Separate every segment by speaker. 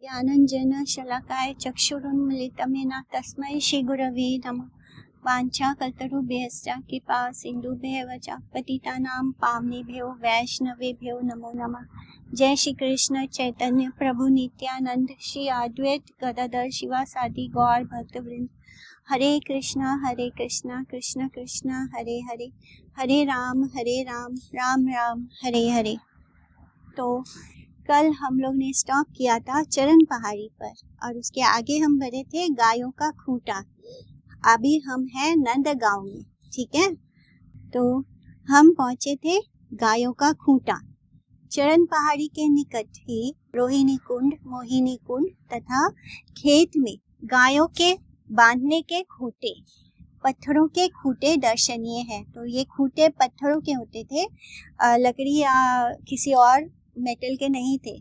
Speaker 1: ज्ञानञ्जनशलाकाय चक्षुरुन्मिलितं येन तस्मै श्रीगुरवे नमः। वाञ्छाकल्पतरुभ्यश्च कृपा सिन्धुभ्येव च पतितानां पावनेभ्यो वैष्णवेभ्यो नमो नमः। जय श्री कृष्ण चैतन्य प्रभु नित्यानंद श्री अद्वैत गदाधर शिवासादि गौर भक्तवृंद। हरे कृष्णा कृष्ण कृष्ण हरे हरे, हरे राम राम राम हरे हरे। तो कल हम लोग ने स्टॉप किया था चरण पहाड़ी पर और उसके आगे हम बढ़े थे गायों का खूंटा। अभी हम हैं नंदगांव में, ठीक है। तो हम पहुंचे थे गायों का खूंटा। चरण पहाड़ी के निकट ही रोहिणी कुंड, मोहिनी कुंड तथा खेत में गायों के बांधने के खूंटे, पत्थरों के खूंटे दर्शनीय हैं। तो ये खूंटे पत्थरों के होते थे, लकड़ी या किसी और मेटल के नहीं थे।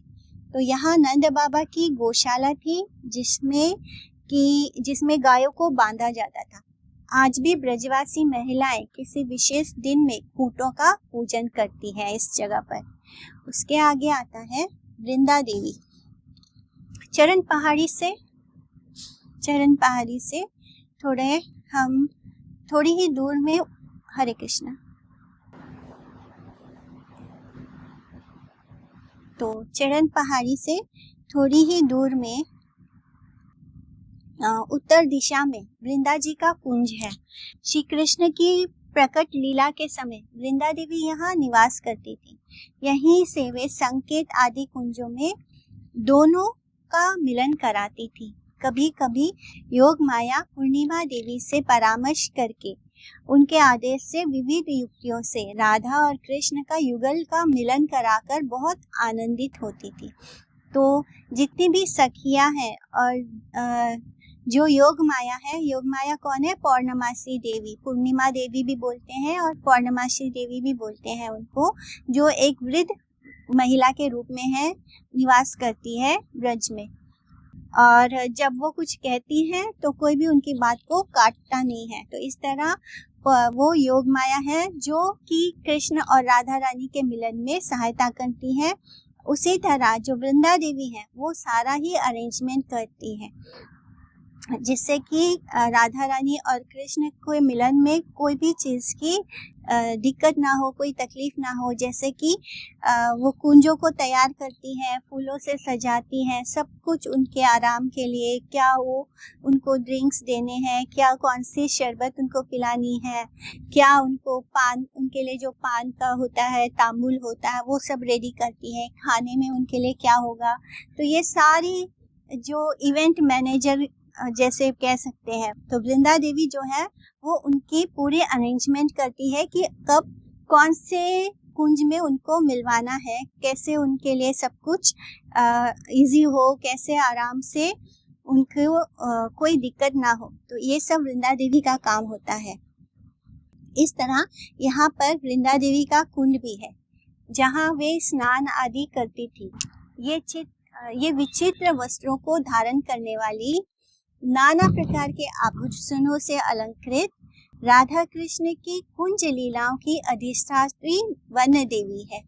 Speaker 1: तो यहाँ नंद बाबा की गौशाला थी जिसमें गायों को बांधा जाता था। आज भी ब्रजवासी महिलाएं किसी विशेष दिन में खूंटों का पूजन करती हैं इस जगह पर। उसके आगे आता है वृंदा देवी। चरण पहाड़ी से थोड़ी ही दूर में, हरे कृष्णा। तो चरण पहाड़ी से थोड़ी ही दूर में उत्तर दिशा में वृंदा जी का कुंज है। श्री कृष्ण की प्रकट लीला के समय वृंदा देवी यहाँ निवास करती थी। यहीं से वे संकेत आदि कुंजों में दोनों का मिलन कराती थी। कभी कभी योग माया पूर्णिमा देवी से परामर्श करके उनके आदेश से विविध युक्तियों से राधा और कृष्ण का युगल का मिलन कराकर बहुत आनंदित होती थी। तो जितनी भी सखियां हैं और जो योग माया कौन है? पौर्णमासी देवी, पूर्णिमा देवी भी बोलते हैं और पौर्णमासी देवी भी बोलते हैं उनको, जो एक वृद्ध महिला के रूप में है, निवास करती है ब्रज में। और जब वो कुछ कहती हैं तो कोई भी उनकी बात को काटता नहीं है। तो इस तरह वो योग माया है जो कि कृष्ण और राधा रानी के मिलन में सहायता करती है। उसी तरह जो वृंदा देवी है वो सारा ही अरेंजमेंट करती है, जिससे कि राधा रानी और कृष्ण के मिलन में कोई भी चीज़ की दिक्कत ना हो, कोई तकलीफ ना हो। जैसे कि वो कुंजों को तैयार करती हैं, फूलों से सजाती हैं, सब कुछ उनके आराम के लिए। क्या वो उनको ड्रिंक्स देने हैं, क्या कौन सी शरबत उनको पिलानी है, क्या उनको पान, उनके लिए जो पान का होता है, तांबुल होता है, वो सब रेडी करती है। खाने में उनके लिए क्या होगा, तो ये सारी जो इवेंट मैनेजर जैसे कह सकते हैं। तो वृंदा देवी जो है वो उनकी पूरी अरेंजमेंट करती है कि कब कौन से कुंज में उनको मिलवाना है, कैसे उनके लिए सब कुछ इजी हो, कैसे आराम से उनको कोई दिक्कत ना हो। तो ये सब वृंदा देवी का काम होता है। इस तरह यहाँ पर वृंदा देवी का कुंड भी है जहाँ वे स्नान आदि करती थी। ये विचित्र वस्त्रों को धारण करने वाली, नाना प्रकार के आभूषणों से अलंकृत राधा कृष्ण की कुंज लीलाओं की अधिष्ठात्री वन्य देवी है।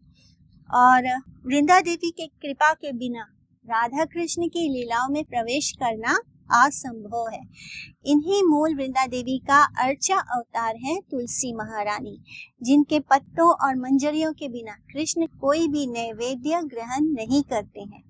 Speaker 1: और वृंदा देवी के कृपा के बिना राधा कृष्ण की लीलाओं में प्रवेश करना असंभव है। इन्हीं मूल वृंदा देवी का अर्चा अवतार है तुलसी महारानी, जिनके पत्तों और मंजरियों के बिना कृष्ण कोई भी नैवेद्य ग्रहण नहीं करते हैं।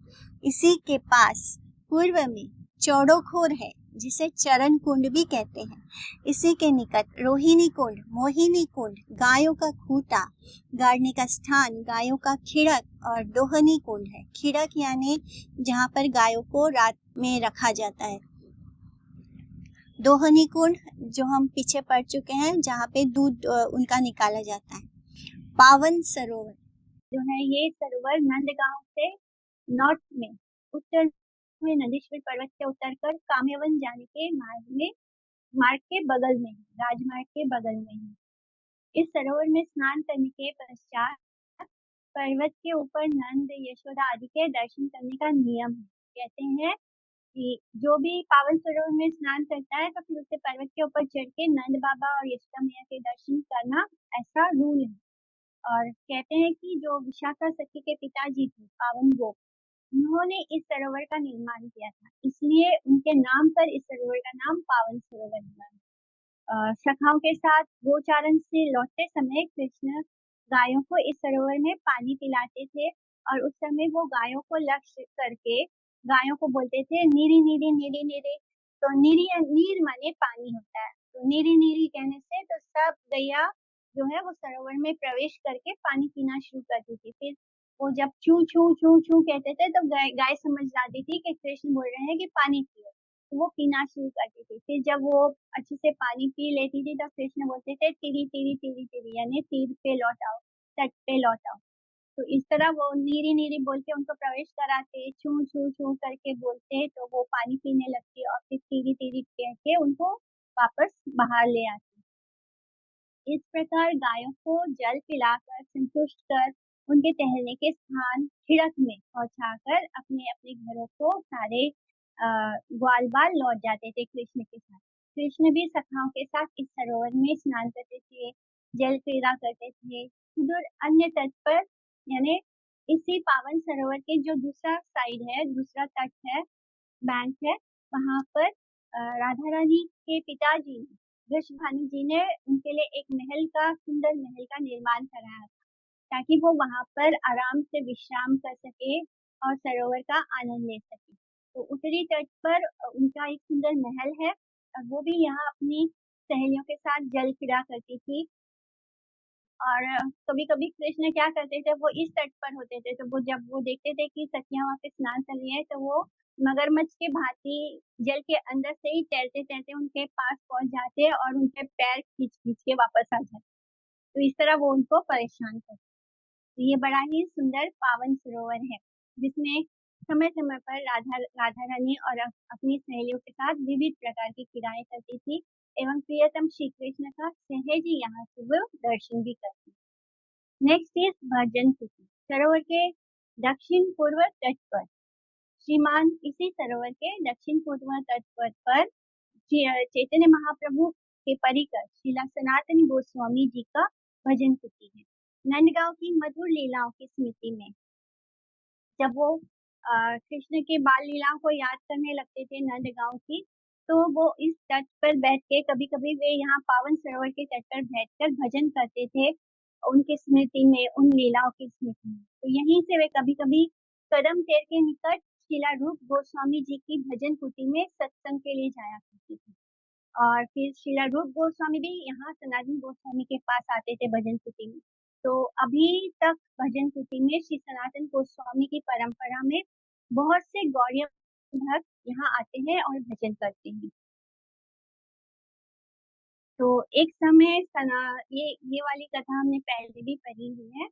Speaker 1: इसी के पास पूर्व में चौड़ोखोर है, जिसे चरण कुंड भी कहते हैं। इसी के निकट रोहिणी कुंड, मोहिनी कुंड, गायों का खूंटा गाड़ने का स्थान, गायों का खिड़क और दोहनी कुंड है। खिड़क यानी जहाँ पर गायों को रात में रखा जाता है। दोहनी कुंड जो हम पीछे पढ़ चुके हैं, जहाँ पे दूध उनका निकाला जाता है। पावन सरोवर जो है, ये सरोवर नंदगांव से नॉर्थ में, उत्तर में नंदीश्वर पर्वत से उतरकर काम्यवन जाने के मार्ग के बगल में है, राजमार्ग के बगल में है। इस सरोवर में स्नान करने के पश्चात पर्वत के ऊपर नंद, यशोदा आदि के दर्शन करने का नियम है। कहते हैं कि जो भी पावन सरोवर में स्नान करता है तो फिर उसे पर्वत के ऊपर चढ़ के नंद बाबा और यशोदा मैया के दर्शन करना, ऐसा रूल है। और कहते हैं कि जो विशाखा सखी के पिताजी थे पावन गोप, उन्होंने इस सरोवर का निर्माण किया था, इसलिए उनके नाम पर इस सरोवर का नाम पावन सरोवर हुआ। सखाओं के साथ गोचारण से लौटते समय कृष्ण गायों को इस सरोवर में पानी पिलाते थे और उस समय वो गायों को लक्ष्य करके गायों को बोलते थे नीरी नीरी नीरी नीरी। तो नीरी नीर माने पानी होता है, तो नीरी नीरी कहने से तो सब गैया जो है वो सरोवर में प्रवेश करके पानी पीना शुरू करती थी। फिर वो जब चू चू चू चू कहते थे तो गाय गाय समझ जाती थी कि कृष्ण बोल रहे हैं कि पानी पियो, तो वो पीना शुरू करती थी। फिर जब वो अच्छे से पानी पी लेती थी तब कृष्ण बोलते थे तिरी तिरी तिरी तिरी, यानी तीर पे लौट आओ, तट पे लौट आओ। तो इस तरह वो नीरी नीरी बोल के उनको प्रवेश कराते, छू छू छू करके बोलते तो वो पानी पीने लगती और फिर तिरी तिरी कह के उनको वापस बाहर ले आते। इस प्रकार गायों को जल पिलाकर संतुष्ट कर उनके टहलने के स्थान खिड़क में पहुंचाकर अपने अपने घरों को सारे ग्वाल बाल लौट जाते थे कृष्ण के साथ। कृष्ण भी सखाओं के साथ इस सरोवर में स्नान करते थे, जल क्रीड़ा करते थे। सुदूर अन्य तट पर, यानी इसी पावन सरोवर के जो दूसरा साइड है, दूसरा तट है, बैंक है, वहाँ पर राधा रानी के पिताजी वृषभानु जी ने उनके लिए एक महल का, सुंदर महल का निर्माण कराया था, ताकि वो वहाँ पर आराम से विश्राम कर सके और सरोवर का आनंद ले सके। तो उत्तरी तट पर उनका एक सुंदर महल है और वो भी यहाँ अपनी सहेलियों के साथ जल क्रीड़ा करती थी। और कभी-कभी कृष्ण क्या करते थे, वो इस तट पर होते थे, तो वो जब वो देखते थे कि सखियाँ वहाँ पे स्नान कर रही हैं, तो वो मगरमच्छ के भांति जल के अंदर से ही तैरते-तैरते उनके पास पहुँच जाते और उनके पैर खींच-खींच के वापस आ जाते। तो इस तरह वो उनको परेशान करते। तो ये बड़ा ही सुंदर पावन सरोवर है, जिसमें समय-समय पर राधा राधा रानी और अपनी सहेलियों के साथ विविध प्रकार की क्रीड़ाएँ करती थी एवं प्रियतम श्री कृष्ण का सहज ही यहाँ से वो दर्शन भी करती। नेक्स्ट इज भजन कुटी। सरोवर के दक्षिण पूर्व तट पर श्रीमान इसी सरोवर के दक्षिण पूर्व तट पर चैतन्य महाप्रभु के परिकर श्रीला सनातन गोस्वामी जी का भजन कुटी है। नंदगांव की मधुर लीलाओं की स्मृति में जब वो कृष्ण के बाल लीलाओं को याद करने लगते थे नंदगांव की, तो वो इस तट पर बैठ के कभी-कभी वे यहाँ पावन सरोवर के तट पर बैठकर भजन करते थे, उनकी स्मृति में, उन लीलाओं की स्मृति में। तो यहीं से वे कभी-कभी कदम तेर के निकट शिला रूप गोस्वामी जी की भजन कुटी में सत्संग के लिए जाया करती थी। और फिर श्रीला रूप गोस्वामी भी यहाँ सनातन गोस्वामी के पास आते थे भजन कुटी में। तो अभी तक भजन कुटी में श्री सनातन गोस्वामी की परंपरा में बहुत से गौड़ीय भक्त यहाँ आते हैं और भजन करते हैं। तो एक समय ये वाली कथा हमने पहले भी पढ़ी हुई है।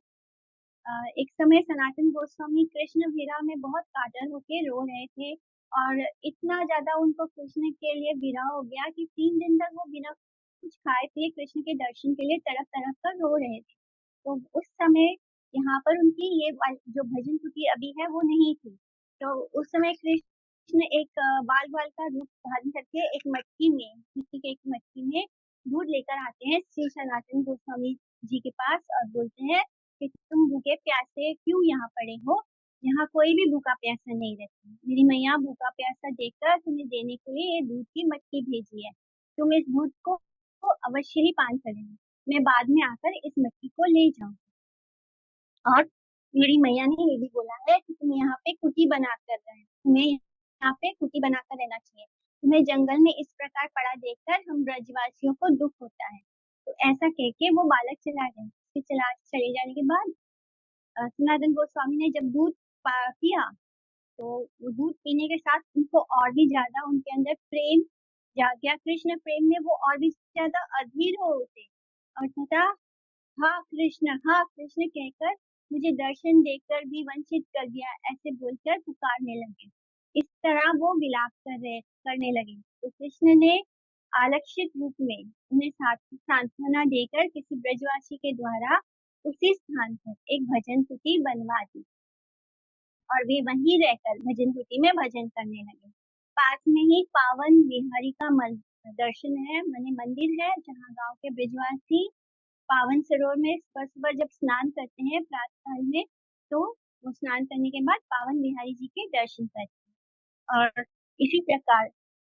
Speaker 1: एक समय सनातन गोस्वामी कृष्ण विरह में बहुत कातर होके रो रहे थे और इतना ज्यादा उनको कृष्ण के लिए विरह हो गया कि 3 दिन तक वो बिना कुछ खाए पिए कृष्ण के दर्शन के लिए तड़प तड़प कर रो रहे थे। तो उस समय यहाँ पर उनकी जो भजन कुटी अभी है वो नहीं थी। तो उस समय कृष्ण एक बाल बाल का रूप धारण करके एक मटकी में, मिट्टी के एक मटकी में दूध लेकर आते हैं श्री सनातन गोस्वामी जी के पास और बोलते हैं कि तुम भूखे प्यासे क्यों यहाँ पड़े हो, यहाँ कोई भी भूखा प्यासा नहीं रहता। मेरी मैया भूखा प्यासा देखकर तुम्हें देने के लिए ये दूध की मटकी भेजी है, तुम इस दूध को अवश्य ही पान कर लेना, मैं बाद में आकर इस मटकी को ले जाऊँ। और मेरी मैया ने ये भी बोला है कि तुम यहाँ पे कुटी बनाकर रहे, तुम्हें यहाँ पे कुटी बनाकर रहना चाहिए, तुम्हें जंगल में इस प्रकार पड़ा देखकर हम ब्रजवासियों को दुख होता है। तो ऐसा कह के वो बालक चला गया। फिर चले जाने के बाद सनातन गोस्वामी ने जब दूध पिया, तो वो दूध पीने के साथ उनको और भी ज्यादा उनके अंदर प्रेम जाग गया। कृष्ण प्रेम में वो और भी ज्यादा अधीर हो उठे और तथा हाँ कृष्ण कहकर मुझे दर्शन देकर भी वंचित कर दिया, ऐसे बोलकर पुकारने लगे। इस तरह वो विलाप करने लगे। तो कृष्ण ने आलक्षित रूप में उन्हें सांत्वना देकर किसी ब्रजवासी के द्वारा उसी स्थान पर एक भजन कुटी बनवा दी और वे वहीं रहकर भजन कुटी में भजन करने लगे। पास में ही पावन विहारी का दर्शन है, माने मंदिर है, जहाँ गांव के ब्रजवासी पावन सरोवर में सुबह सुबह जब स्नान करते हैं प्रातः काल में, तो वो स्नान करने के बाद पावन बिहारी जी के दर्शन करते हैं। और इसी प्रकार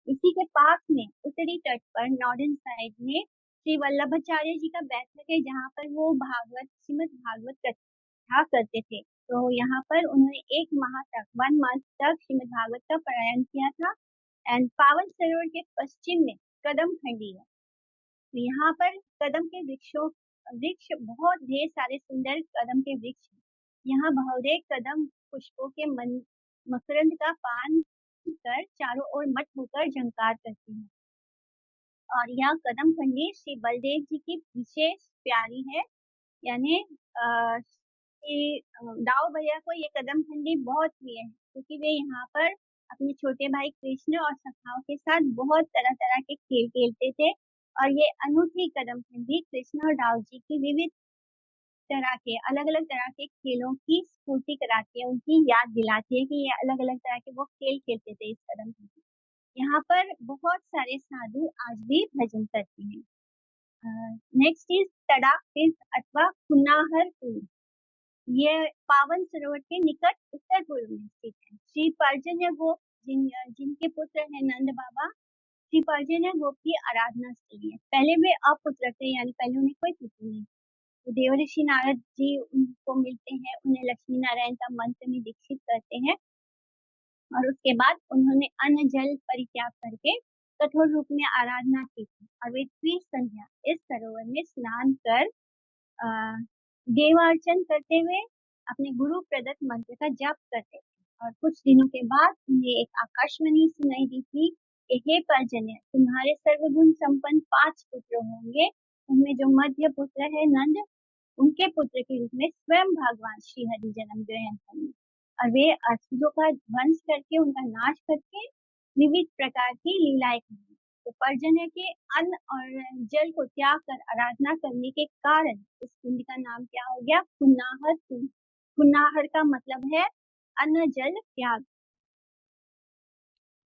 Speaker 1: इसी के पास में उत्तरी तट पर नॉर्दर्न साइड में श्री वल्लभाचार्य जी का बैठक है, जहाँ पर वो श्रीमद् भागवत कथा करते थे। तो यहाँ पर उन्होंने 1 माह तक श्रीमद् भागवत का पारायण किया था। एंड पावन सरोवर के पश्चिम में कदम खंडी है। तो यहाँ पर कदम के वृक्ष बहुत ढेर सारे सुंदर कदम के वृक्ष हैं। यहाँ बहुरे कदम पुष्पों के मकरंद का पान कर चारों ओर मत होकर झंकार करती है। और यह कदम खंडी श्री बलदेव जी की विशेष प्यारी है। यानी दाऊ भैया को ये कदम खंडी बहुत प्रिय है, क्योंकि वे यहाँ पर अपने छोटे भाई कृष्ण और सखाओं के साथ बहुत तरह तरह के खेल खेलते थे। और ये अनूठी कदम खंडी कृष्ण और दाऊ जी की विविध तरह के अलग अलग तरह के खेलों की स्फूर्ति कराती है, उनकी याद दिलाती है कि ये अलग अलग तरह के वो खेल खेलते थे इस कदम खंडी। यहाँ पर बहुत सारे साधु आज भी भजन करते हैं। नेक्स्ट इज तड़ाक तीर्थ अथवा कुन्नाहर कुंड। ये पावन सरोवर के निकट उत्तर पूर्व में स्थित है। श्री पर्जन्य गोप जिनके पुत्र है नंद बाबा, श्री पर्जन्य गोप की आराधना स्थली है। पहले वे अपुत्र थे, यानी पहले उन्हें कोई पुत्र नहीं। तो देवर्षि नारद जी उनको मिलते हैं, उन्हें लक्ष्मी नारायण का मंत्र में दीक्षित करते हैं और उसके बाद उन्होंने अन्न जल परित्याग करके कठोर रूप में आराधना की थी। और वे त्रिसंध्या इस सरोवर में स्नान कर देवार्चन करते हुए अपने गुरु प्रदत्त मंत्र का जप करते थे। और कुछ दिनों के बाद उन्हें एक आकाशवाणी सुनाई दी थी कि हे पर्जन्य, तुम्हारे सर्वगुण संपन्न 5 पुत्र होंगे। उनमें जो मध्य पुत्र है नंद, उनके पुत्र के रूप में स्वयं भगवान श्री हरि जन्म ग्रहण करेंगे। और वे असुरों का ध्वंस करके उनका नाश करके विविध प्रकार की लीलाएं करेंगे। तो पर्जन्य के अन्न और जल को त्याग कर आराधना करने के कारण इस कुंड का नाम क्या हो गया? कुन्नाहर कुंड। कुन्नाहर का मतलब है अन्न जल त्याग।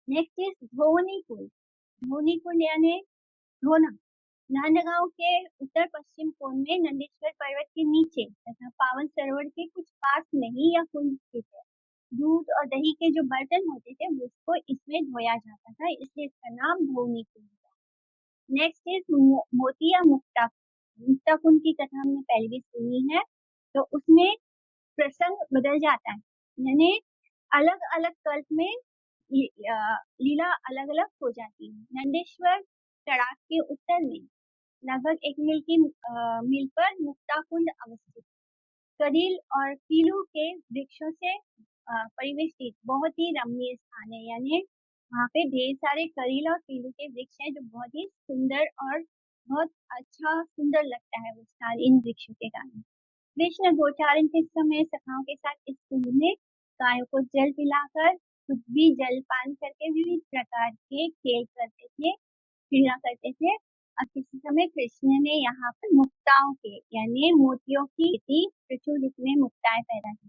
Speaker 1: नेक्स्ट इज धोनी कुंड। धोनी कुंड यानी धोना। नांदगांव के उत्तर पश्चिम कोण में नंदीश्वर पर्वत के नीचे तथा पावन सरोवर के कुछ पास में ही यह कुंड स्थित है। दूध और दही के जो बर्तन होते थे उसको इसमें धोया जाता था, इसलिए इसका नाम धोनी कुंड था। नेक्स्ट इज मोतिया मुक्ता। मुक्ता कुंड की कथा हमने पहले भी सुनी है। तो उसमें प्रसंग बदल जाता है, यानी अलग अलग कल्प में लीला अलग अलग हो जाती है। नंदेश्वर तड़ाक के उत्तर में लगभग 1 मील पर मुक्ता कुंड अवस्थित। करील और पीलू के वृक्षों से परिवेष्टित बहुत ही रमणीय स्थान है। यानी वहाँ पे ढेर सारे करील और पीलू के वृक्ष हैं, जो बहुत ही सुंदर और बहुत अच्छा सुंदर लगता है वो स्थान इन वृक्षों के कारण। कृष्ण गोचारण के समय सखाओं के साथ इस कुंड में गायों को जल पिलाकर खुद भी जलपान करके विविध प्रकार के खेल करते थे, क्रीड़ा करते थे। और किसी समय कृष्ण ने यहाँ पर मुक्ताओं के यानी मोतियों की खेती प्रचुर रूप में मुक्ताएं पैदा की।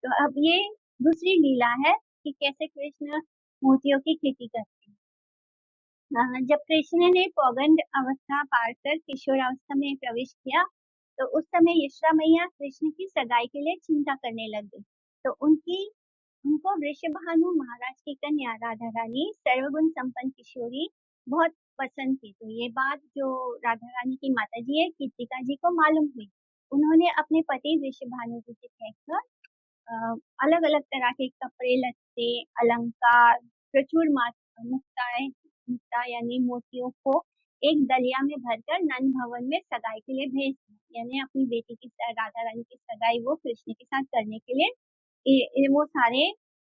Speaker 1: तो अब ये दूसरी लीला है कि कैसे कृष्ण मोतियों की खेती करते हैं। जब कृष्ण ने पौगंड अवस्था पार कर किशोर अवस्था में प्रवेश किया, तो उस समय यशोदा मैया कृष्ण की सगाई के लिए चिंता करने लग गई। तो उनको वृषभानु महाराज की कन्या राधा रानी सर्वगुण संपन्न किशोरी बहुत पसंद थी। तो ये बात जो राधा रानी की माता जी है कीर्तिका जी को मालूम हुई। उन्होंने अपने पति वृषभानु जी से कहकर अलग अलग तरह के कपड़े लत्ते अलंकार प्रचुर मुक्ता यानी मोतियों को एक दलिया में भरकर नंद भवन में सगाई के लिए भेज दिया। यानी अपनी बेटी की राधा रानी की सगाई वो कृष्ण के साथ करने के लिए वो सारे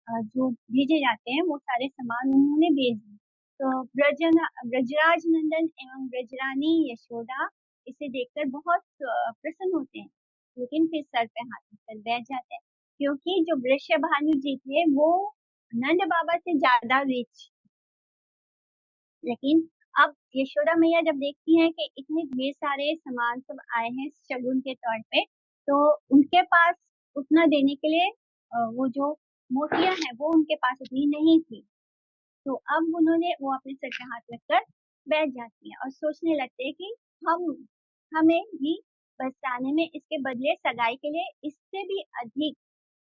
Speaker 1: जो भेजे जाते हैं वो सारे सामान उन्होंने भेज दिए। तो ब्रजराज नंदन एवं ब्रजरानी यशोदा इसे देखकर बहुत प्रसन्न होते हैं, लेकिन फिर सर पे हाथ रखकर बैठ जाते हैं, क्योंकि जो वृषभानु जी थे वो नंद बाबा से ज्यादा रिच। लेकिन अब यशोदा मैया जब देखती हैं कि इतने ढेर सारे सामान सब आए हैं शगुन के तौर पे, तो उनके पास उतना देने के लिए वो जो मोतियां हैं वो उनके पास उतनी नहीं थी। तो अब वो अपने सर पे हाथ रखकर बैठ जाती है और सोचने लगते हैं कि हमें भी बरसाने में इसके बदले सगाई के लिए इससे भी अधिक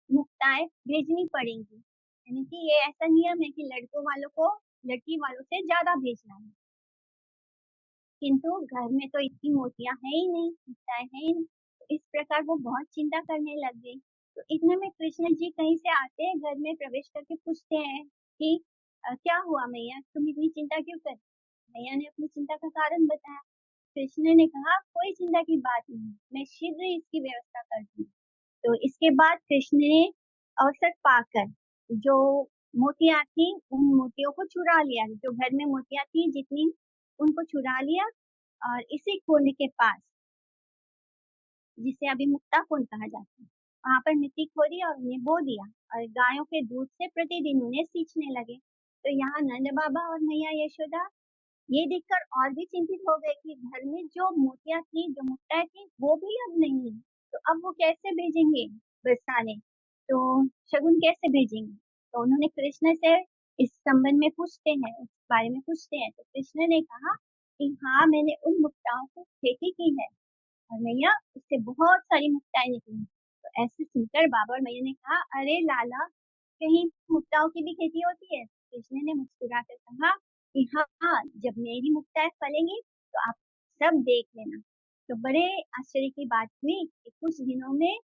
Speaker 1: मुक्ताएं भेजनी पड़ेंगी। यानी कि ये ऐसा नियम है कि लड़कों वालों को लड़की वालों से ज्यादा भेजना है, किंतु घर में तो इतनी मोतियां है ही नहीं, मुक्ताएं है ही नहीं। तो इस प्रकार वो बहुत चिंता करने लग गई। तो इतने में कृष्ण जी कहीं से आते हैं, घर में प्रवेश करके पूछते हैं कि क्या हुआ मैया, तुम इतनी चिंता क्यों कर। मैया ने अपनी चिंता का कारण बताया। कृष्ण ने कहा कोई चिंता की बात नहीं, मैं शीघ्र ही इसकी व्यवस्था कर दूंगी। तो इसके बाद कृष्ण ने अवसर पाकर जो मोतियां थी उन मोतियों को चुरा लिया, जो घर में मोतियां थी जितनी उनको चुरा लिया, और इसी कुंड के पास, जिसे अभी मुक्ता कुंड कहा जाता है, वहां पर मिट्टी खोदी और उन्हें बो दिया, और गायों के दूध से प्रतिदिन उन्हें सींचने लगे। तो यहाँ नंद बाबा और मैया यशोदा ये देखकर और भी चिंतित हो गए कि घर में जो मोतियां थी, जो मुक्ताएं थी, वो भी अब नहीं है। तो अब वो कैसे भेजेंगे बरसाने, तो शगुन कैसे भेजेंगे। तो उन्होंने कृष्ण से इस संबंध में पूछते हैं, उस बारे में पूछते हैं। तो कृष्ण ने कहा कि हाँ, मैंने उन मुक्ताओं को खेती की है और मैया उससे बहुत सारी मुक्ताएं निकली। तो ऐसे सुनकर बाबा और मैया ने कहा, अरे लाला, कहीं मुक्ताओं की भी खेती होती है। कृष्ण ने मुस्कुराकर कहा कि हाँ हाँ, जब मेरी मुक्ताएं फलेंगी तो आप सब देख लेना। तो बड़े आश्चर्य की बात हुई कि कुछ दिनों में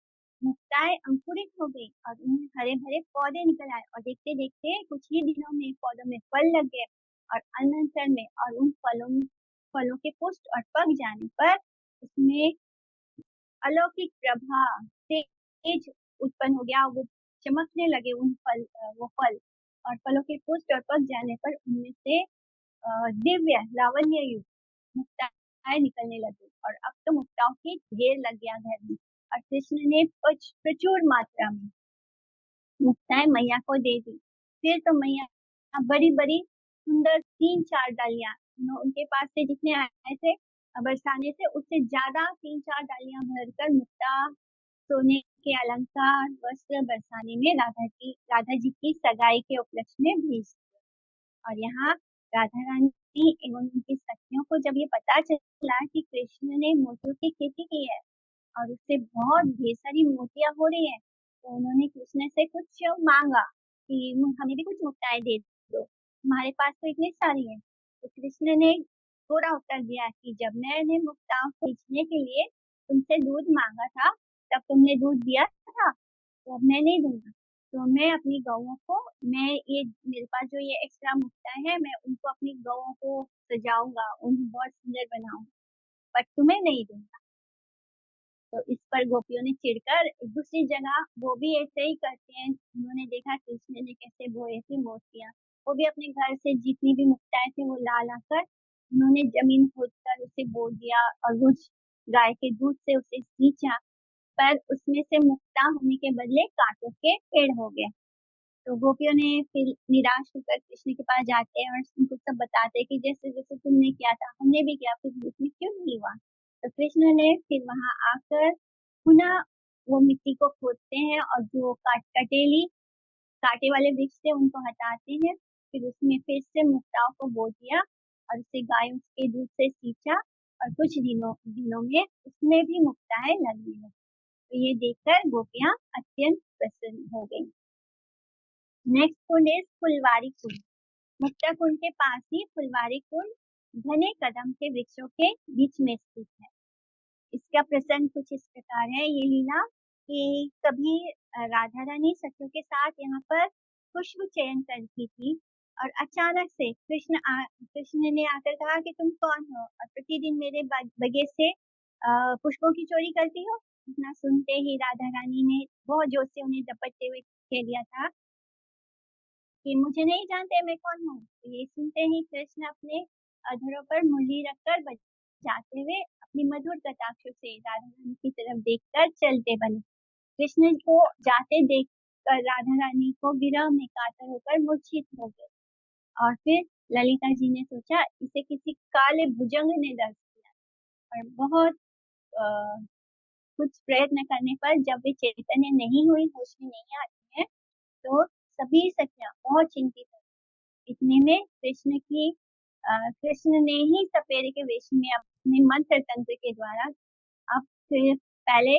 Speaker 1: मुक्ताएं अंकुरित हो गई और उनमें हरे भरे पौधे निकल आए, और देखते देखते कुछ ही दिनों में पौधों में फल लग गए, और अनंतर में और उन फलों के पुष्ट और पक जाने पर उसमें अलौकिक प्रभा तेज उत्पन्न हो गया। वो चमकने लगे वो फल, और फलों के पुष्ट और पक जाने पर उनमें से दिव्य लावण्य युक्त मुक्ताएं निकलने लगी, और अब तो मुक्ताओं की ढेर लग गया घर में। और कृष्ण ने प्रचुर मात्रा में मुक्ताएं मैया को दे दी। फिर तो मैया बड़ी बड़ी सुंदर 3-4 डालियां, उनके पास से जितने आए थे बरसाने से, उससे ज्यादा 3-4 डालियां भरकर मुक्ता, सोने के अलंकार, वस्त्र बरसाने में राधा जी की सगाई के उपलक्ष्य में भेज दिए। और यहाँ राधा रानी एवं उनकी सखियों को जब ये पता चला कि कृष्ण ने मोतियों की खेती की है और उससे बहुत ढेर सारी मोतियां हो रही है, तो उन्होंने कृष्ण से कुछ मांगा कि हमें भी कुछ मुक्ताएं दे दो, हमारे पास तो इतनी सारी है। तो कृष्ण ने थोड़ा उत्तर दिया कि जब मैंने मुक्ताओं को बेचने के लिए तुमसे दूध मांगा था, तब तुमने दूध दिया था, तो अब मैं नहीं दूंगा। तो मैं अपनी गौओं को, मैं ये मेरे पास जो ये एक्स्ट्रा मुक्ताएं हैं, मैं उनको अपनी गौओं को सजाऊंगा, उन्हें बहुत सुंदर बनाऊंगा, पर तुम्हें नहीं दूंगा। तो इस पर गोपियों ने चिढ़कर एक दूसरी जगह वो भी ऐसे ही करते हैं। उन्होंने देखा कृष्ण ने कैसे बोए थे मोतियां, वो भी अपने घर से जितनी भी मुक्ताएं थी वो ला ला कर उन्होंने जमीन खोद कर उसे बो दिया, और रोज गाय के दूध से उसे सींचा, पर उसमें से मुक्ता होने के बदले कांटों के पेड़ हो गए। तो गोपियों ने फिर निराश होकर कृष्ण के पास जाते हैं और उनको सब बताते हैं कि जैसे जैसे तुमने किया था हमने भी किया, फिर उसमें क्यों नहीं हुआ। तो कृष्ण ने फिर वहां आकर पुनः वो मिट्टी को खोदते हैं, और जो कटेली कांटे वाले वृक्ष थे उनको हटाते हैं, फिर उसमें फिर से मुक्ताओं को बो दिया और उसे गायों के दूध से सींचा, और कुछ दिनों में उसमें भी मुक्ताएं लगने लगी। तो ये देखकर गोपियां अत्यंत प्रसन्न हो गई। नेक्स्ट कुंड इज फुलवारी कुंड। मुक्ता कुंड के पास ही फुलवारी कुंड घने कदम के वृक्षों के बीच में स्थित है। इसका प्रसंग कुछ इस प्रकार है, ये लीला कि कभी राधा रानी सखियों के साथ यहाँ पर पुष्प चयन करती थी, और अचानक से कृष्ण ने आकर कहा कि तुम कौन हो और प्रतिदिन मेरे बगीचे से पुष्पों की चोरी करती हो। इतना सुनते ही राधा रानी ने बहुत जोर से उन्हें झपटते हुए कह दिया था कि मुझे नहीं जानते मैं कौन हूँ। तो ये सुनते ही कृष्ण अपने अधरों पर मुरली रखकर बजाते हुए अपनी मधुर कटाक्षों से राधा रानी की तरफ देखकर चलते बने। कृष्ण को जाते देख कर राधा रानी को विरह में कातर होकर मूर्छित हो गए, और फिर ललिता जी ने सोचा इसे किसी काले भुजंग ने दर्श दिया, और बहुत अ, कुछ प्रयत्न करने पर जब वे चैतन्य नहीं हुई, होश में नहीं आती है, तो सभी सखियां बहुत चिंतित हुई। इतने में कृष्ण ने ही सपेरे के वेश में अपने मंत्र तंत्र के द्वारा, अब फिर पहले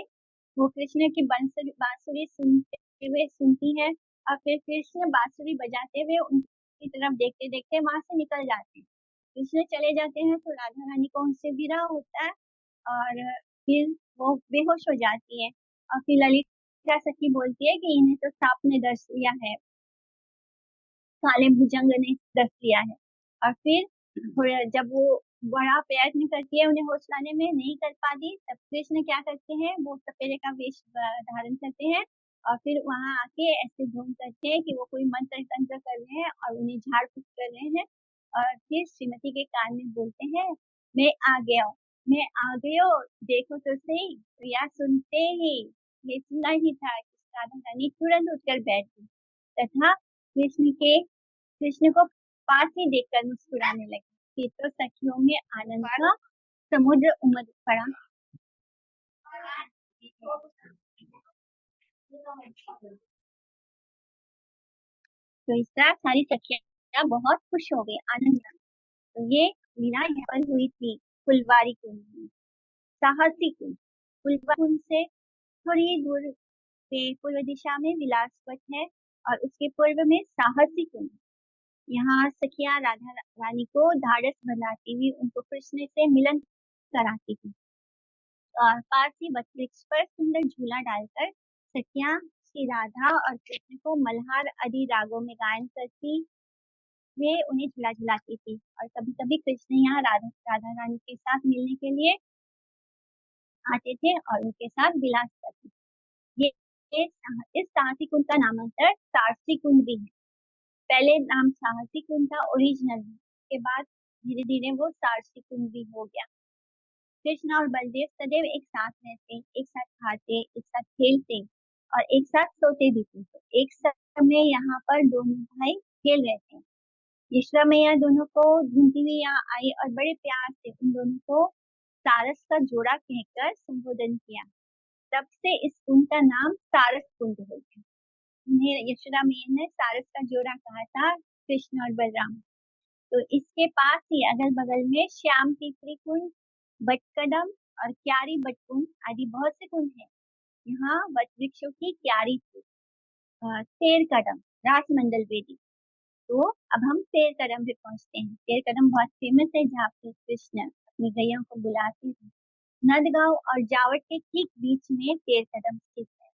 Speaker 1: वो कृष्ण की बांसुरी सुनते हुए सुनती है और फिर कृष्ण बांसुरी बजाते हुए उनकी तरफ देखते देखते वहां से निकल जाते हैं। कृष्ण चले जाते हैं तो राधा रानी को उनसे विरह होता है और फिर वो बेहोश हो जाती है। और फिर ललिता सखी बोलती है कि इन्हें तो सांप ने डस लिया है, काले भुजंग ने डस लिया है। और फिर जब वो बड़ा प्रयत्न करती है उन्हें होश लाने में, नहीं कर पाती, तब कृष्ण क्या करते हैं, वो सपेरे का वेश धारण करते हैं और फिर वहां आके ऐसे धूम करते हैं कि वो कोई मंत्र तंत्र कर रहे हैं और उन्हें झाड़ फूक कर रहे हैं। और फिर श्रीमती के कान में बोलते हैं, मैं आ गया हूँ, मैं आ गया हूँ, देखो तो सही। तो यह सुनते ही, ये सुना ही था कि राधा रानी तुरंत उठकर बैठ गई तथा कृष्ण को पास ही देखकर मुस्कुराने लगी। फिर तो सखियों में आनंद का समुद्र उमड़ पड़ा। तो इस तरह सारी सखियां बहुत खुश हो गई, आनंद में। तो ये लीला यहाँ पर हुई थी फुलवारी कुंज में। साहसी कुंज, फुलवारी कुंज से थोड़ी दूर पे पूर्व दिशा में विलासवत है और उसके पूर्व में साहसी कुंज। यहाँ सखियां राधा रानी को ढाढ़स बंधाती हुई उनको कृष्ण से मिलन कराती थी। और पारसी वृक्ष पर सुंदर झूला डालकर सखियां श्री राधा और कृष्ण को मल्हार आदि रागों में गायन करती वे उन्हें झूला झुलाती थी। और कभी कभी कृष्ण यहाँ राधा रानी के साथ मिलने के लिए आते थे और उनके साथ विलास करते थे। ये इस साहसी कुंज का नामांतर सारसी कुंज भी है। पहले नाम साहसी कुंज था ओरिजिनल, के बाद धीरे धीरे वो सारसी कुंज भी हो गया। कृष्ण और बलदेव सदैव एक साथ रहते, एक साथ खाते, एक साथ खेलते और एक साथ सोते भी थे। तो एक समय यहाँ पर दोनों भाई खेल रहे थे। यशोदा मैया दोनों को ढूंढती हुई यहाँ आई और बड़े प्यार से उन दोनों को सारस का जोड़ा कहकर संबोधन किया। तब से इस कुंज का नाम सारस कुंज हो गया। उन्हें यशोदा मैया ने सारस का जोड़ा कहा था, कृष्ण और बलराम। तो इसके पास ही अगल बगल में श्याम पीपरी कुंज, बटकदम और क्यारी बटकुंज आदि बहुत से कुंज हैं। यहाँ वट वृक्षों की क्यारी थी। तेर कदम, रासमंडल वेदी। तो अब हम तेर कदम पे पहुंचते हैं। तेर कदम बहुत फेमस है जहाँ पे कृष्ण अपनी गैया को बुलाते थे। नंदगांव और जावट के ठीक बीच में तेर कदम स्थित है।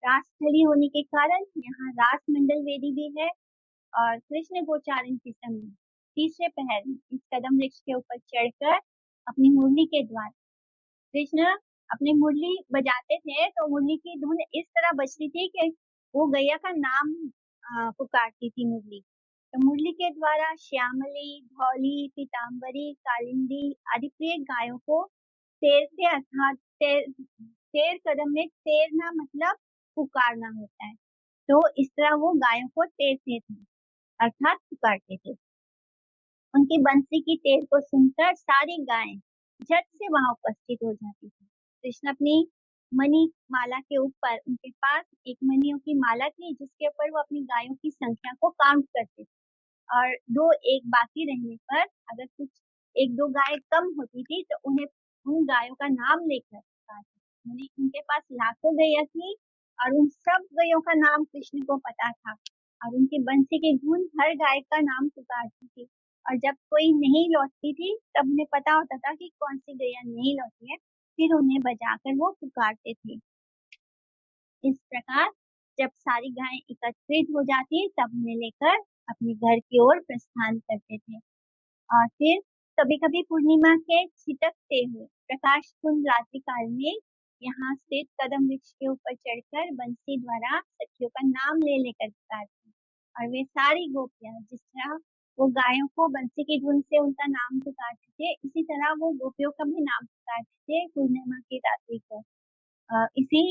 Speaker 1: रासस्थली होने के कारण यहाँ रासमंडल वेदी भी है। और कृष्ण गोचारण के समय तीसरे पहर में इस कदम वृक्ष के ऊपर चढ़कर अपनी मुरली के द्वारा कृष्ण अपनी मुरली बजाते थे। तो मुरली की धुन इस तरह बजती थी कि वो गैया का नाम पुकारती थी मुरली। तो मुरली के द्वारा श्यामली, धौली, पीताम्बरी, कालिंदी आदि प्रिय गायों को तैरते अर्थात तेर कदम में तैरना मतलब पुकारना होता है। तो इस तरह वो गायों को तैरते थे अर्थात पुकारते थे। उनकी बंसी की तेर को सुनकर सारी गायें झट से वहां उपस्थित हो जाती थी। कृष्ण अपनी मणि माला के ऊपर, उनके पास एक मणियों की माला थी जिसके ऊपर वो अपनी गायों की संख्या को काउंट करते थे। और दो एक बाकी रहने पर अगर कुछ एक दो गाय कम होती थी तो उन्हें उन गायों का नाम लेकर पुकारते। उनके पास लाखों गैया थी और उन सब गैयों का नाम कृष्ण को पता था और उनकी बंसी की धुन हर गाय का नाम पुकारती थी। और जब कोई नहीं लौटती थी तब उन्हें पता होता था कि कौन सी गैया नहीं लौटी है, फिर उन्हें बजाकर वो पुकारते थे। इस प्रकार जब सारी गायें एकत्रित हो जाती तब उन्हें लेकर अपने घर की ओर प्रस्थान करते थे। और फिर कभी कभी पूर्णिमा के छिटकते हुए प्रकाशपूर्ण रात्रि काल में यहाँ स्थित कदम वृक्ष के ऊपर चढ़कर बंसी द्वारा सखियों का नाम ले लेकर पुकारते। और वे सारी गोपियां जिस तरह वो गायों को बंसी की धुन से उनका नाम पुकारते थे, इसी तरह वो गोपियों का भी नाम पुकारते थे पूर्णिमा की रात्रि को। इसी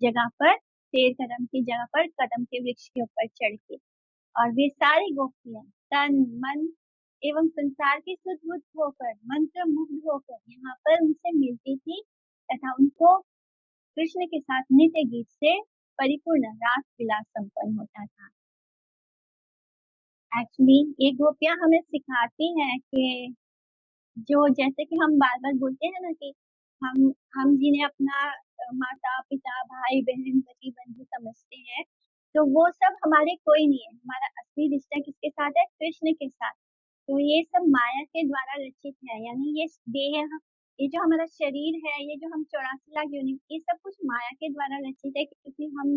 Speaker 1: जगह पर तेर कदम की जगह पर कदम के वृक्ष के ऊपर चढ़ के और वे सारी गोपियां तन मन एवं संसार की शुद्ध बुद्ध होकर मंत्र मुग्ध होकर यहाँ पर उनसे मिलती थी तथा उनको कृष्ण के साथ नित्य गीत से परिपूर्ण रास विलास संपन्न होता था। एक्चुअली ये गोपियां हमें सिखाती हैं कि जो जैसे कि हम बार बार बोलते हैं ना कि हम जिन्हें अपना माता पिता भाई बहन पति बंधु समझते हैं, तो वो सब हमारे कोई नहीं है। हमारा असली रिश्ता किसके साथ है? कृष्ण के साथ। तो ये सब माया के द्वारा रचित है, यानी ये देह, ये जो हमारा शरीर है, ये जो हम 84 लाख योनि, ये सब कुछ माया के द्वारा रचित है, क्योंकि हम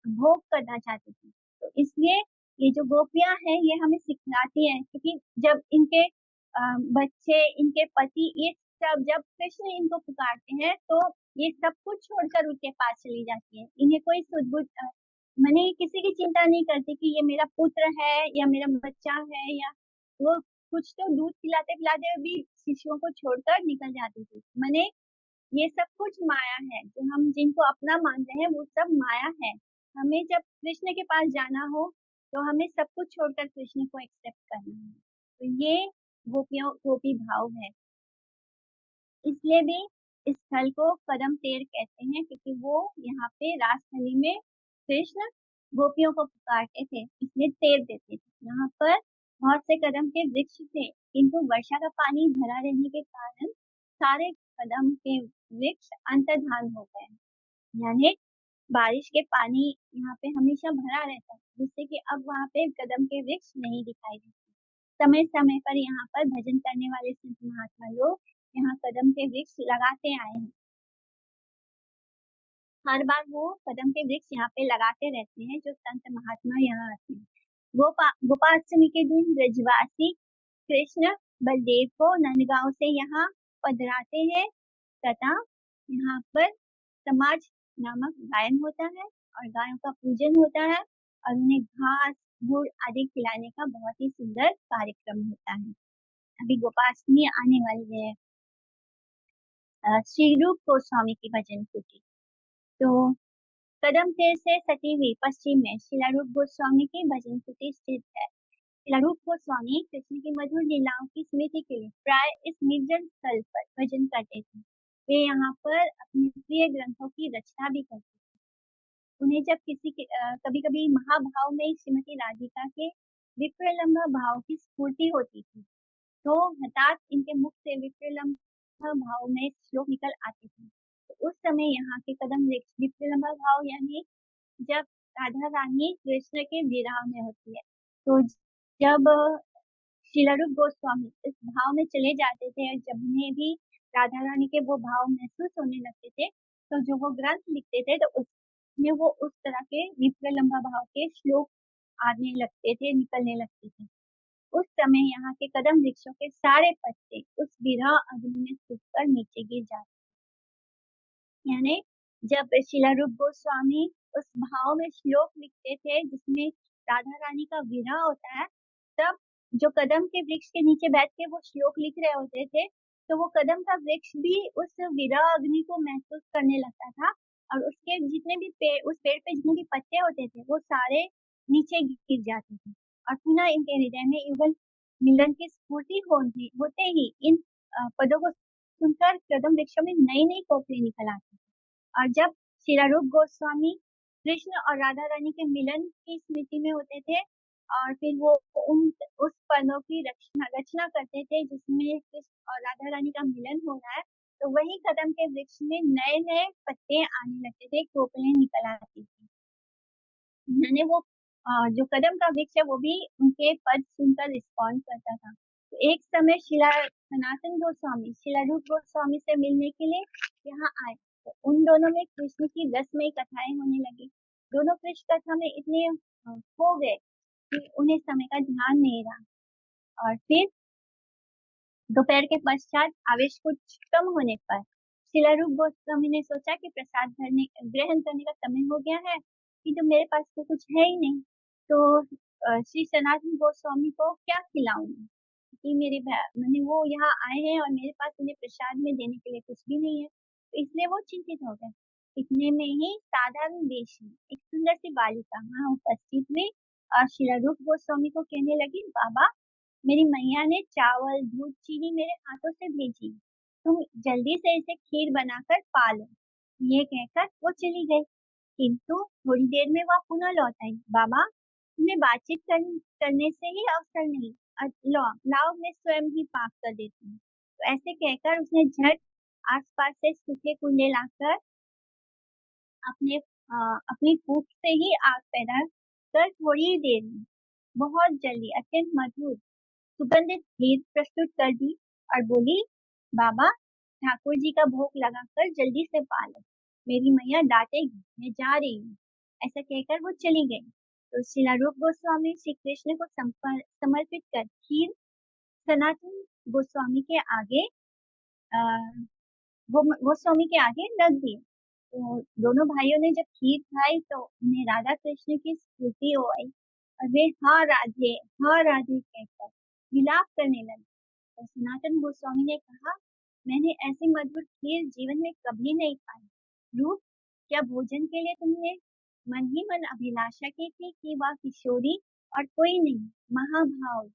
Speaker 1: भोग करना चाहते थे। तो इसलिए ये जो गोपियां हैं ये हमें सिखलाती हैं, क्योंकि जब इनके बच्चे, इनके पति, ये सब जब कृष्ण इनको पुकारते हैं तो ये सब कुछ छोड़कर उनके पास चली जाती है। इन्हें कोई सुध-बुध माने किसी की चिंता नहीं करती कि ये मेरा पुत्र है या मेरा बच्चा है, या वो कुछ तो दूध पिलाते पिलाते भी शिशुओं को छोड़कर निकल जाती थी। माने ये सब कुछ माया है, जो हम जिनको अपना मान रहे हैं वो सब माया है। हमें जब कृष्ण के पास जाना हो तो हमें सब कुछ छोड़कर कृष्ण को एक्सेप्ट करना है। तो ये गोपी भाव है। इसलिए भी इस स्थल को कदम तेर कहते हैं, क्योंकि वो यहाँ पे रासथली में कृष्ण गोपियों को पुकारते थे, इसलिए तेर देते थे। यहाँ पर बहुत से कदम के वृक्ष थे, किंतु वर्षा का पानी भरा रहने के कारण सारे कदम के वृक्ष अंतर्धान हो गए, यानी बारिश के पानी यहाँ पे हमेशा भरा रहता है, जिससे कि अब वहाँ पे कदम के वृक्ष नहीं दिखाई देते। समय समय पर यहाँ पर भजन करने वाले संत महात्मा लोग यहाँ कदम के वृक्ष लगाते आए हैं। हर बार वो कदम के वृक्ष यहाँ पे लगाते रहते हैं, जो संत महात्मा यहाँ आते हैं। गोपाष्टमी के दिन ब्रजवासी कृष्ण बलदेव को नंदगांव से यहाँ पधराते हैं, तथा यहाँ पर समाज नामक गायन होता है और गायों का पूजन होता है और उन्हें घास गुड़ आदि खिलाने का बहुत ही सुंदर कार्यक्रम होता है। अभी गोपाष्टमी आने वाली है। श्री रूप गोस्वामी की भजन कुटी। तो कदम तेर से सटी हुई पश्चिम में शिलारूप गोस्वामी की भजन कुटी स्थित है। शिलारूप गोस्वामी कृष्ण की मधुर लीलाओं की स्मृति के लिए प्राय इस निर्जन स्थल पर भजन करते थे। वे यहाँ पर अपने प्रिय ग्रंथों की रचना भी करते थे। उन्हें जब कभी कभी महाभाव में श्रीमती राधिका के विप्रलंबा भाव की स्फूर्ति होती थी, तो हठात इनके मुख से विप्रलंबा भाव में श्लोक निकल आते थे। तो उस समय यहाँ के कदम विप्रलंबा भाव यानी जब राधा रानी कृष्ण के विरह में होती है, तो जब शिलारूप गोस्वामी इस भाव में चले जाते थे, जब उन्हें भी राधा रानी के वो भाव महसूस होने लगते थे, तो जो वो ग्रंथ लिखते थे, तो उसमें वो उस तरह के विप्रलंबा भाव के श्लोक आने लगते थे, निकलने लगते थे। उस समय यहाँ के कदम वृक्षों के सारे पत्ते उस विरह अग्नि में सूखकर नीचे गिर जाते, यानी जब शिलारूप गोस्वामी उस भाव में श्लोक लिखते थे जिसमें राधा रानी का विरह होता है, तब जो कदम के वृक्ष के नीचे बैठ के वो श्लोक लिख रहे होते थे, तो वो कदम का वृक्ष भी उस विरह अग्नि को महसूस करने लगता था और उसके जितने भी उस पेड़ पे जितने भी पत्ते होते थे वो सारे नीचे गिर जाते थे और पुनः इनके हृदय में युगल मिलन की स्फूर्ति होते ही इन पदों को सुनकर कदम वृक्षों में नई नई कोपले निकल आती थी। और जब शिलारूप गोस्वामी कृष्ण और राधा रानी के मिलन की स्मृति में होते थे और फिर वो उस पदों की रचना करते थे जिसमें कृष्ण और राधा रानी का मिलन हो रहा है, तो वही कदम के वृक्ष में नए नए पत्ते आने लगते थे, कोपलें निकल आती थी। यानी वो जो कदम का वृक्ष है वो भी उनके पद सुनकर रिस्पॉन्ड करता था। तो एक समय सनातन गोस्वामी शिलारूप गोस्वामी से मिलने के लिए यहाँ आए, तो उन दोनों में कृष्ण की रसमयी कथाएं होने लगी। दोनों कृष्ण कथा में इतने खो गए कि उन्हें समय का ध्यान नहीं रहा। और फिर दोपहर के पश्चात आवेश कुछ कम होने पर शिलारूप गोस्वामी ने सोचा कि प्रसाद ग्रहण करने का समय हो गया है, कि तो मेरे पास तो कुछ है ही नहीं, तो श्री सनातन गोस्वामी को क्या खिलाऊंगी, कि मेरे मैंने वो यहाँ आए हैं और मेरे पास उन्हें प्रसाद में देने के लिए कुछ भी नहीं है। तो इसलिए वो चिंतित हो गए। इतने में ही साधारण वेश में एक सुंदर सी बालिका वहाँ उपस्थित हुई और शिलारूप गोस्वामी को कहने लगी, बाबा मेरी मैया ने चावल दूध चीनी मेरे हाथों से भेजी, तुम जल्दी से इसे खीर बनाकर पा लो। ये कहकर वो चली गई, किंतु थोड़ी देर में वह पुनः लौट आई। बाबा तुम्हें बातचीत करने से ही अवसर नहीं, लाओ मैं स्वयं ही पाक कर देती हूँ। तो ऐसे कहकर उसने झट आसपास से सूखे कुंडे लाकर अपने अपनी फूंक से ही आग पैदा कर थोड़ी ही देर में बहुत जल्दी अत्यंत मधुर सुगंधित खीर प्रस्तुत कर दी और बोली, बाबा, ठाकुर जी का भोग लगाकर जल्दी से पालो, मेरी मैया डांटेगी, मैं जा रही हूँ। ऐसा कहकर वो चली गई। तो श्रीला रूप गोस्वामी श्री कृष्ण को समर्पित कर खीर सनातन गोस्वामी के आगे आ, वो गोस्वामी के आगे रख दिए। तो दोनों भाइयों ने जब खीर खाई तो उन्हें राधा कृष्ण की स्मृति हो आई और वे हाँ राधे कहकर विलाप करने लगे। तो सनातन गोस्वामी ने कहा, मैंने ऐसी मधुर खीर जीवन में कभी नहीं खाई। रूप, क्या भोजन के लिए तुमने मन ही मन अभिलाषा की थी कि वह किशोरी और कोई नहीं, महाभाव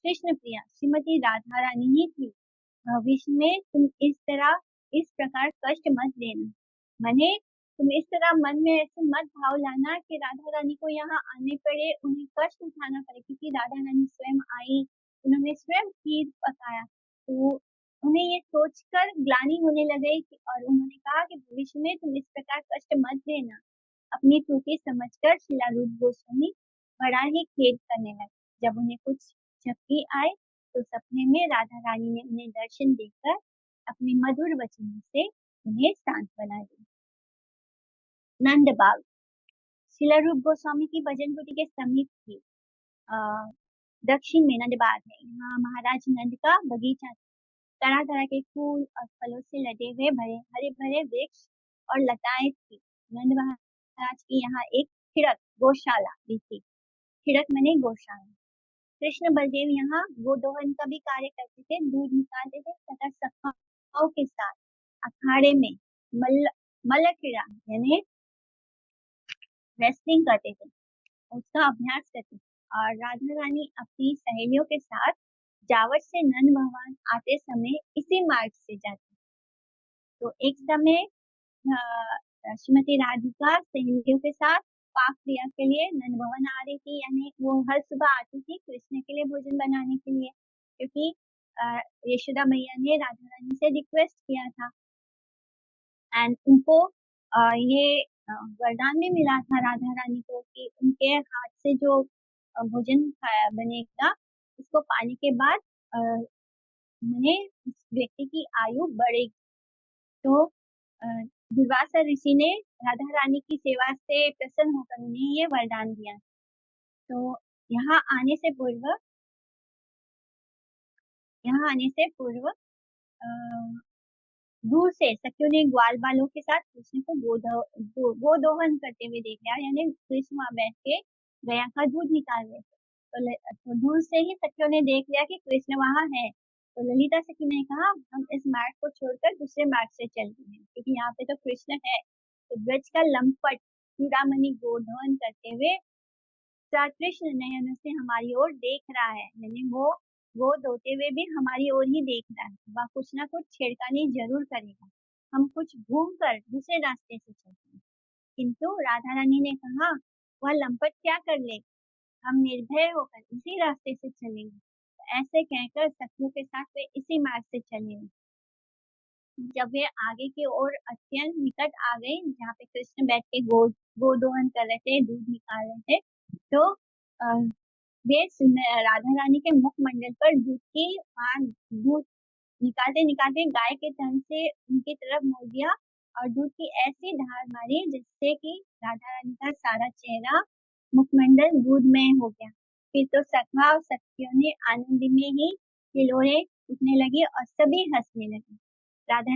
Speaker 1: कृष्ण प्रिया श्रीमती राधा रानी ही थी। भविष्य में तुम इस प्रकार कष्ट मत देना। मने, तुम इस तरह मन में ऐसे मत भाव लाना कि राधा रानी को यहाँ आने पड़े, उन्हें कष्ट उठाना पड़े, क्योंकि राधा रानी स्वयं आई, उन्होंने स्वयं खीर पकाया। तो उन्हें ये सोचकर ग्लानि होने लगे और उन्होंने कहा कि भविष्य में तुम इस प्रकार कष्ट मत देना। अपनी त्रुटि समझकर शिला रूप गोस्वामी बड़ा ही खेद करने लगे। जब उन्हें कुछ झपकी आए तो सपने में राधा रानी ने उन्हें दर्शन देकर अपने मधुर वचनों से उन्हें सांत्वना दी। नंद बाग शिला रूप गोस्वामी की भजन कुटी के समीप थी। दक्षिण में नंद बाग है। यहाँ महाराज नंद का बगीचा, तरह तरह के फूल और फलों से लदे हुए हरे भरे वृक्ष और लताएं थी। नंद महाराज की यहाँ एक खिड़क गौशाला भी थी। खिड़क मने गौशाला। कृष्ण बलदेव यहाँ गोदोहन का भी कार्य करते थे, दूध निकालते थे तथा सखाओं के साथ अखाड़े में मल्ल क्रीड़ा यानी रेसलिंग करते थे, उसका अभ्यास करते थे। और राधा रानी अपनी सहेलियों के साथ जावट से नंद भगवान आते समय इसी मार्ग से जाते। तो एक समय श्रीमती राधिका सहेलियों के साथ पाक क्रिया के लिए नंद भवन आ रही थी, यानी वो हर सुबह आती थी कृष्ण के लिए भोजन बनाने के लिए, क्योंकि यशोदा मैया ने राधा रानी से रिक्वेस्ट किया था। एंड उनको ये वरदान भी मिला था राधा रानी को कि उनके हाथ से जो भोजन बनेगा उसको पाने के बाद मैंने उस व्यक्ति की आयु बढ़ेगी। तो दुर्वासा ऋषि ने राधा रानी की सेवा से प्रसन्न होकर उन्हें ये वरदान दिया। तो यहाँ आने से पूर्व दूर से सखियों ने ग्वाल बालों के साथ कृष्ण को गोदोहन करते हुए देख लिया, यानी कृष्ण वहां बैठ के गया का दूध निकाल रहे थे। तो दूर से ही सखियों ने देख लिया कि कृष्ण वहां है। तो ललिता सखी ने कहा, हम इस मार्ग को छोड़कर दूसरे मार्ग से चलते हैं, क्योंकि यहाँ पे तो कृष्ण है। तो ब्रज का लंपट चूड़ामणि गोदोहन करते हुए कृष्ण नयनों से हमारी ओर देख रहा है, यानी वो धोते हुए भी हमारी ओर ही देख रहा है। वह कुछ ना कुछ छेड़खानी जरूर करेगा। हम कुछ घूम कर दूसरे रास्ते से चलते हैं। किंतु राधा रानी ने कहा, वह लंपट क्या कर ले, हम निर्भय होकर इसी रास्ते से चलेंगे। तो ऐसे कहकर सखियों के साथ वे इसी मार्ग से चले। जब वे आगे की ओर अत्यंत निकट आ गए, जहाँ पे कृष्ण बैठ के गोदोहन कर रहे थे, दूध निकाल रहे थे, तो वे राधा रानी के मुखमंडल पर दूध निकालते निकालते गाय के तन से उनकी तरफ मोड़ दिया और दूध की ऐसी धार मारी जिससे कि राधा रानी का सारा चेहरा मुखमंडल दूधमय हो गया। फिर तो सखा और सखियों ने आनंद में ही हिलोरे उठने लगी और सभी हंसने लगे। राधा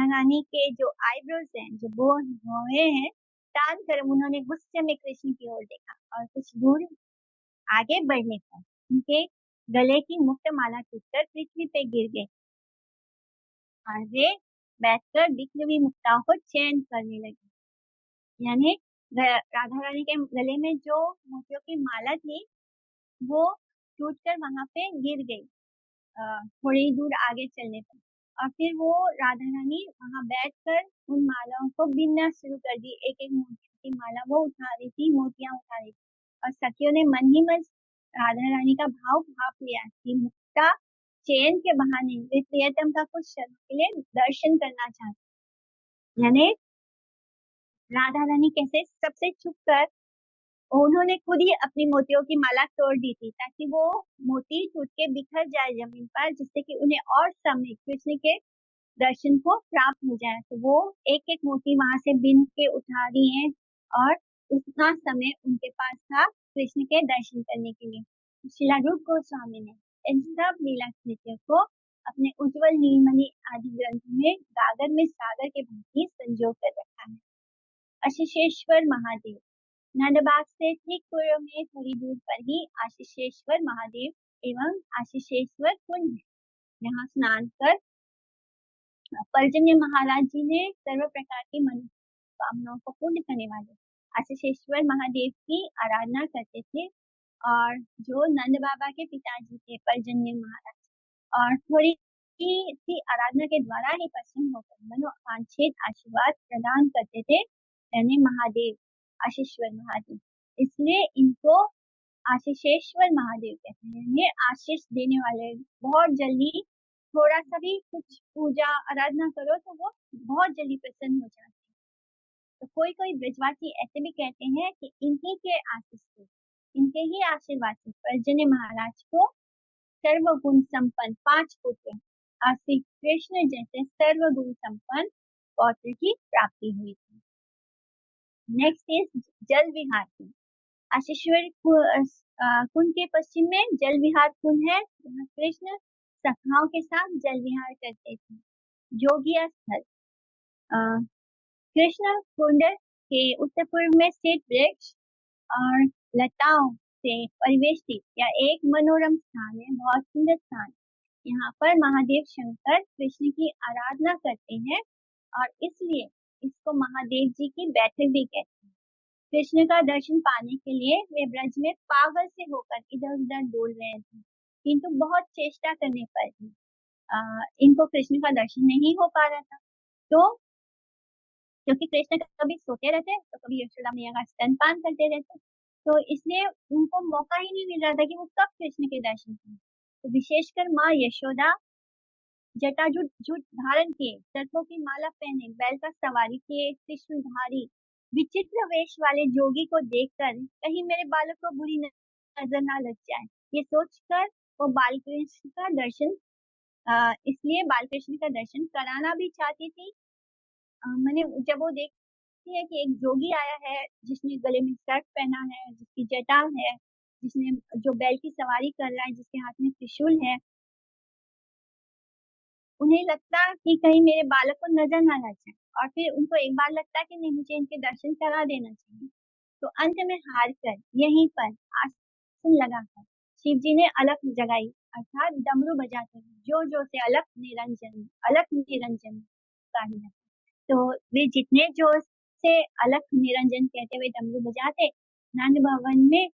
Speaker 1: रानी के जो आईब्रोज हैं, जो भौहें हैं, तान कर उन्होंने गुस्से में कृष्ण की ओर देखा और कुछ दूर आगे बढ़ने पर उनके गले की मुक्त माला टूटकर पृथ्वी पे गिर गई और वे बैठकर बिखरी हुई मुक्ताओं को चयन करने लगे। यानी राधा रानी के गले में जो मोतियों की माला थी वो टूटकर वहां पे गिर गई थोड़ी दूर आगे चलने पर। और फिर वो राधा रानी वहां बैठकर उन मालाओं को बीनना शुरू कर दी। एक एक मोतियों की माला वो उठा रही थी, मोतियां उठा रही थी, और सखियों ने मन ही मन राधा रानी का भाव भाप लिया कि मुक्ता चैन के बहाने वे प्रियतम का कुछ क्षण के लिए दर्शन करना चाहती। यानी राधा रानी कैसे सबसे छुप कर उन्होंने खुद ही अपनी मोतियों की माला तोड़ दी थी ताकि वो मोती टूट के बिखर जाए जमीन पर, जिससे कि उन्हें और समय कृष्ण के दर्शन को प्राप्त हो जाए। तो वो एक एक मोती वहां से बिन के उठा रही हैं और उतना समय उनके पास था कृष्ण के दर्शन करने के लिए। शिला रूप गोस्वामी ने इन सब लीला कृत्यों को अपने उज्जवल नीलमणि आदि ग्रंथ में गागर में सागर के भांति संजो कर रखा है। आशीषेश्वर महादेव। नंदबाग से ठीक पूर्व में थोड़ी दूर पर ही आशीषेश्वर महादेव एवं आशीषेश्वर कुंड है। यहाँ स्नान कर पर्जन्य महाराज जी ने सर्व प्रकार की मनोकामनाओं को पूर्ण करने वाले आशीषेश्वर महादेव की आराधना करते थे। और जो नंद बाबा के पिताजी थे पर्जन्य महाराज, और थोड़ी सी आराधना के द्वारा ही प्रसन्न होकर मनोवांछित आशीर्वाद प्रदान करते थे, यानी महादेव आशीश्वर महादेव। इसलिए इनको आशीषेश्वर महादेव कहते हैं। ये आशीष देने वाले, बहुत जल्दी थोड़ा सा भी कुछ पूजा आराधना करो तो वो बहुत जल्दी प्रसन्न हो जाते हैं। तो कोई कोई ब्रजवासी ऐसे भी कहते हैं कि इन्हीं के आशीष से, इनके ही आशीर्वाद से पर्जन्य महाराज को सर्वगुण संपन्न 5 पुत्र और श्री कृष्ण जैसे सर्वगुण संपन्न पौत्र की प्राप्ति हुई थी। नेक्स्ट इज जल विहार कुंड। आशीश्वर कुंड के पश्चिम में जल विहार कुंड है, जहाँ कृष्ण सखाओं के साथ जल विहार करते थे। योगिया स्थल। कृष्ण कुंड के उत्तर पूर्व में स्थित वृक्ष और लताओं से परिवेष्टित या एक मनोरम स्थान है, बहुत सुंदर स्थान। यहाँ पर महादेव शंकर कृष्ण की आराधना करते हैं और इसलिए इसको महादेव जी की बैठक भी कहते हैं। कृष्ण का दर्शन पाने के लिए वे ब्रज में पागल से होकर इधर उधर डोल रहे थे, किंतु बहुत चेष्टा करने पर भी इनको कृष्ण का दर्शन नहीं हो पा रहा था। तो क्योंकि कृष्ण कभी सोते रहते तो कभी यशोदा मैया का स्तनपान करते रहते, तो इसलिए उनको मौका ही नहीं मिल रहा था कि वो कब कृष्ण के दर्शन करें। तो विशेषकर माँ यशोदा जटाजूट धारण किए, सर्पों की माला पहने, बैल का सवारी किए त्रिशूलधारी विचित्र वेश वाले जोगी को देखकर कहीं मेरे बालक को बुरी नजर ना लग जाए, ये सोचकर वो बालकृष्ण का दर्शन इसलिए बालकृष्ण का दर्शन कराना भी चाहती थी। मैंने जब वो देखती है कि एक जोगी आया है जिसने गले में सर्प पहना है, जिसकी जटा है, जिसने जो बैल की सवारी कर रहा है, जिसके हाथ में त्रिशूल है, उन्हें लगता कि कहीं मेरे बालक को नजर ना लग जाए, और फिर उनको एक बार लगता कि नहीं, मुझे इनके दर्शन करा देना चाहिए। तो अंत में हार कर यहीं पर आसन लगाकर शिव जी ने अलख जगाई, अर्थात डमरू बजाते हुए जोर जोर से अलख निरंजन गाने। तो वे जितने जोर से अलख निरंजन कहते हुए डमरू बजाते, नंद भवन में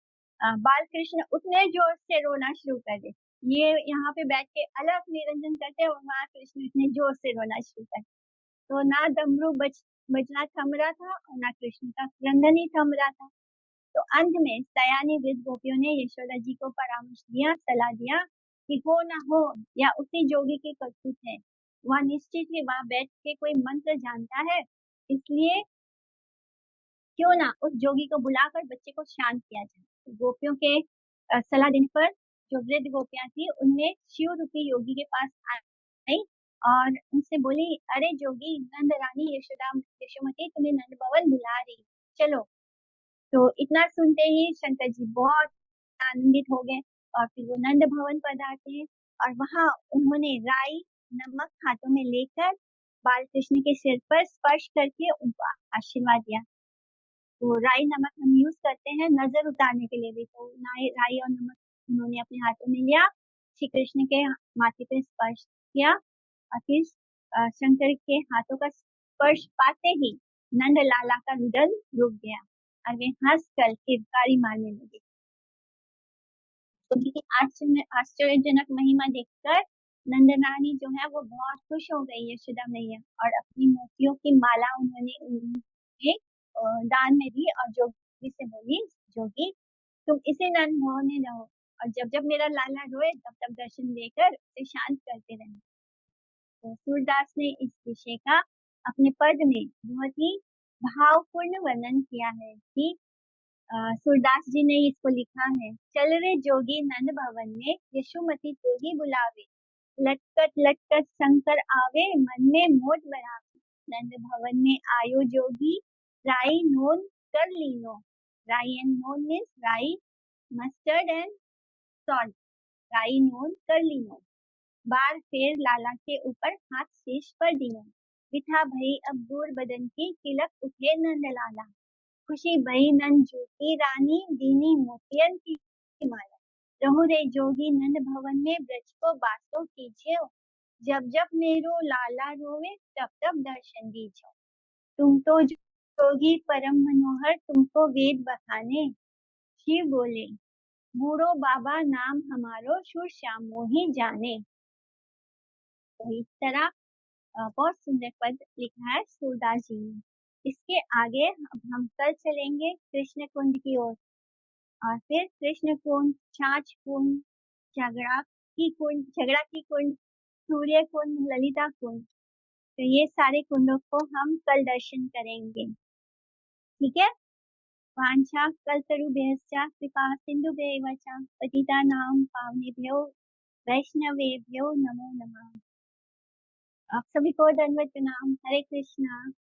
Speaker 1: बाल कृष्ण उतने जोर से रोना शुरू कर दे। ये यहाँ पे बैठ के अलग निरंजन करते और वहाँ कृष्ण इतने जोर से रोना शुरू कर। तो ना डमरू बजना थम रहा था और ना कृष्ण का क्रंदन ही थम रहा था। तो अंत में सयानी वृद्ध गोपियों ने यशोदा जी को परामर्श दिया, सलाह दिया कि हो ना हो या उसी जोगी की करतूत है, वह निश्चित ही वहां बैठ के कोई मंत्र जानता है, इसलिए क्यों ना उस जोगी को बुलाकर बच्चे को शांत किया जाए। तो गोपियों के सलाह देने पर जो वृद्ध गोपियां थी उनमें शिव रूपी योगी के पास आई और उनसे बोली, अरे जोगी, नंद रानी यशोमती तुम्हें नंद भवन बुला रही, चलो। तो इतना सुनते ही शंकर जी बहुत आनंदित हो गए और फिर वो नंद भवन पधारते हैं और वहां उन्होंने राई नमक हाथों में लेकर बाल कृष्ण के सिर पर स्पर्श करके उनको आशीर्वाद दिया। तो राई नमक हम यूज करते हैं नजर उतारने के लिए भी, तो राई और नमक उन्होंने अपने हाथों में लिया, श्री कृष्ण के माथे पे स्पर्श किया और फिर शंकर के हाथों का स्पर्श पाते ही नंद लाला का रुदन रुक गया और वे हंस कर किरकारी मारने लगे। उनकी आश्चर्यजनक महिमा देखकर नंदनानी जो है वो बहुत खुश हो गई यशोदा मैया, और अपनी मोतियों की माला उन्होंने उन्हें दान में दी और जोगी से बोली, जोगी तुम इसे नंद होने रहो और जब जब मेरा लाला रोए तब तब दर्शन देकर उसे शांत करते रहना। तो सूरदास ने इस विषय का अपने पद में बहुत ही भावपूर्ण वर्णन किया है कि सूरदास जी ने इसको लिखा है। चल रे जोगी नंद भवन में, यशोमती तो ही बुलावे, लटकत लटकत शंकर आवे, मन में मोट बढ़ावे। नंद भवन में आयो जोगी, राई नोन कर लीनो। राई एंड नोन मीन्स राई, मस्टर्ड एंड सॉल्ट। राई नोन कर लीनो। बार फेर लाला के ऊपर, हाथ शीश पर दीनो। बिठा भई अब दूर बदन की, तिलक उठे नंद लाला। खुशी भई नंद ज्योति रानी, दीनी मोतियन की माला। रहु रे जोगी नंद भवन में, ब्रज को बासो कीजिए। जब जब मेरो लाला रोवे, तब तब दर्शन दीजिए। तुम तो जोगी परम मनोहर, तुमको वेद बखाने। शिव बोले, बूढ़ो बाबा नाम हमारो, सुर श्याम मोहि जाने। तो इस तरह बहुत सुंदर पद लिखा है सूरदास जी ने। इसके आगे अब हम कल चलेंगे कृष्ण कुंड की ओर, और फिर कृष्ण कुंड, छाछ कुंड, झगड़ा की कुंड, सूर्य कुंड, ललिता कुंड, तो ये सारे कुंडों को हम कल दर्शन करेंगे। ठीक है। वांछा कल्पतरुभ्यश्च कृपा सिन्धुभ्यैव च पतितानां पावनेभ्यो वैष्णवेभ्यो नमो नमः। आप सभी को दंडवत प्रणाम। हरे कृष्णा।